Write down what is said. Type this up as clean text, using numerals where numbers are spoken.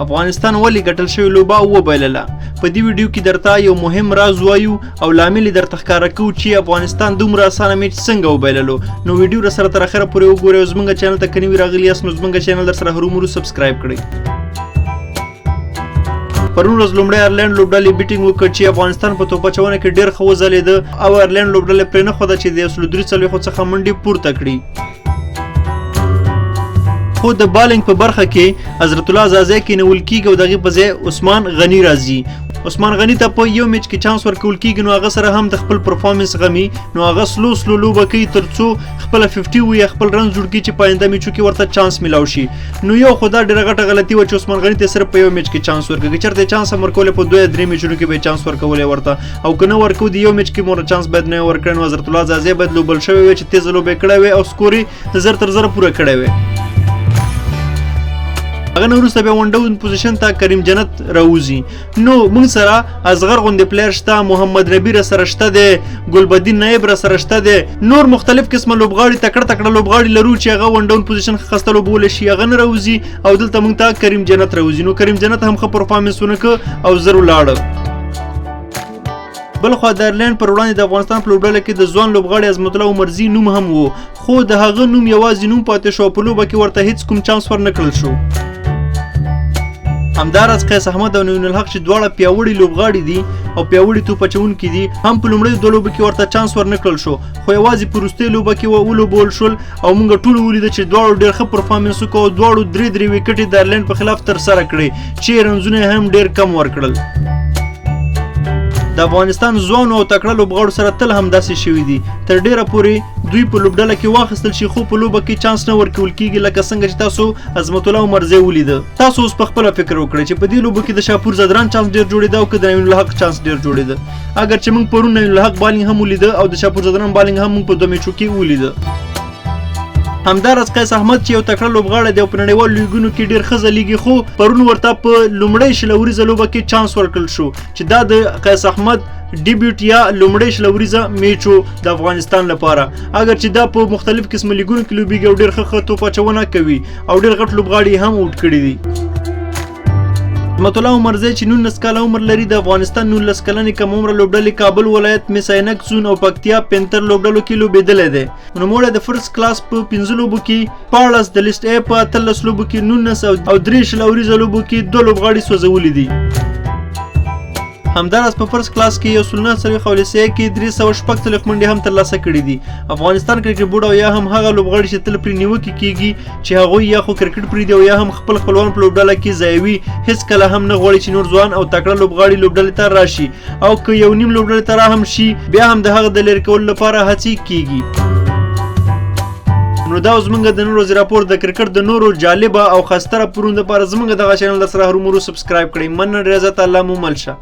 افغانستان ولې ګټل شوې لوبه وبایلله. په دې ویډیو کې درته یو مهم راز وایو او لامل درته ښکاره کوو چې افغانستان دومره اسانه میچ څنګه وبایللو. نو ویډیو را سره تر اخره پورې وګورئ او زموږ چینل ته که نوي راغلي یاست نو زموږ چینل در سره هرومرو سبسکرایب کړئ. پرون ورځ لومړی ایرلینډ لوبډلې بیټینګ وکړ چې افغانستان په توپ اچونه کې ډېر ښه وځلېده او ایرلینډ لوبډلې پرې نه ښوده چې د 103 څخه منډې پورته کړي. خو د بالینګ په برخه کې حضرت الله زازی کېنول کېږي او د هغې په ځای عثمان غني راځي. عثمان غني ته په یو میچ کې چانس ورکول کېږي نو هغه سره هم د خپل پرفارمنس غمي نو هغه سلو لوبه کوي تر څو خپله 50 وي خپل رن جوړ کړي چې په آینده میچو کې ورته چانس میلاو شي. نو یو خو دا ډېره غټه غلطي وه چې عثمان غني ته صرف په یو میچ کې چانس ورکړي. که چېرته یې چانس هم ورکولی په 2-3 میچونو کې به یې چانس ورکولی ورته او که نه ورکو د یو میچ کې مو چانس باید نه ورکړی نو حضرت الله زازی باید لوبل شوی وی چې تیزه لوبه یې کړی وی او سکور یې 0-0 پوره کړی وی. هغه نه وروسته بیا ون ډاون پوزیشن ته کریم جنت راوځي. نو موږ سره اصغر غوندې پلیر شته، محمد نبی را سره شته دی، ګلبدین نایب را سره شته دی، نور مختلف قسمه لوبغاړي تکړه لوبغاړي لرو چې هغه ون ډاون پوزیشن خسته لوبولی شي. هغه نه راوځي او دلته موږ ته کریم جنت راوځي. نو کریم جنت هم ښه پرفارمنس ونه کړ او زر ولاړه. بلخوا د ایرلینډ پر وړاندې د افغانستان په لوبډله کې د ځوان لوبغاړي عظمت الله عمرزي نوم هم و خو د هغه نوم یوازې نوم پاتې شو په لوبه کې ورته هیڅ کوم چانس ورنه کړل شو. همداراز قیس احمد او نوین الحق چې دواړه پیاوړي لوبغاړي دي او پیاوړي توپ اچوونکي دي هم په لومړیو دوه لوبو کې ورته چانس ورنه کړل شو خو یوازې په وروستۍ لوبه کې ولوبول شول او موږ ټول ولیده چې دواړو ډېر ښه پرفارمنس وکړ او دواړو 3 ویکټې د ایرلینډ په خلاف ترسره کړې چې رنزونه هم ډېر کم ورکړل. د افغانستان ځوانو او تکړه لوبغاړو سره تل همداسې شوي دي. تر ډېره پورې دوی په لوبډله کې واخیستل شي خو په لوبه کې چانس نه ورکول کېږي لکه څنګه چې تاسو عظمت الله عمرزی ولیده. تاسو اوس په خپله فکر وکړئ چې په دې لوبو کې د شاپور زدران چانس ډېر جوړېده او که د نوین الحق چانس ډېر جوړېده. اگر چې موږ پرون نوین الحق بالینګ هم ولیده او د شاپور زدران بالینګ هم موږ په 2 میچو کې ولیده. همداراز قیس احمد چې یو تکړه لوبغاړی دی او په نړیوالو لیګونو کې ډېر ښه ځلیږي خو پرون ورته په لومړۍ شلوریزه لوبه کې چانس ورکړل شو چې دا د قیس احمد ډیبیوټ یا لومړۍ شلوریزه میچ و د افغانستان لپاره. اگر چې دا په مختلف قسمه لیګونو کې لوبیږي او ډېر ښه توپ اچونه کوي او ډېر غټ لوبغاړي هم اوټ کړي دي. عظمت الله عمرزی چې 19 کاله عمر لري د افغانستان 19 کلنې کم عمره لوبډلې کابل ولایت مس عینک زون او پکتیا پینتر لوبډلو کې لوبېدلی دی. نوموړی د فرست کلاس په 15 لوبو کې 14 د لیسټ ای په 13 لوبو کې 19 او 3 شلوریزه لوبو کې 2 لوبغاړي سوځولي دي. همداراز په فرست کلاس کې 149 او لیسې کې 306 منډې هم ترلاسه کړي دي. افغانستان کرکټ بورډ او یا هم هغه لوبغاړي چې تل پرې نیوکې کېږي چې هغوی یا خو کرکټ پرېږدي او یا هم خپل خپلوان په لوبډله کې ځایوي هېڅکله هم نه غواړي چې نور ځوان او تکړه لوبغاړي لوبډلې ته راشي او که یو نیم لوبډلې ته راهم شي بیا هم د هغه د لرې کولو لپاره هڅې کېږي. نو دا زمونږ د نن ورځې راپور د کرکټ د نورو جالبه او خاصه راپورونو لپاره زمونږ دغه چینل در سره هرومرو سبسکرایب کړئ. مننه ډېره زیاته الله مو مل شه.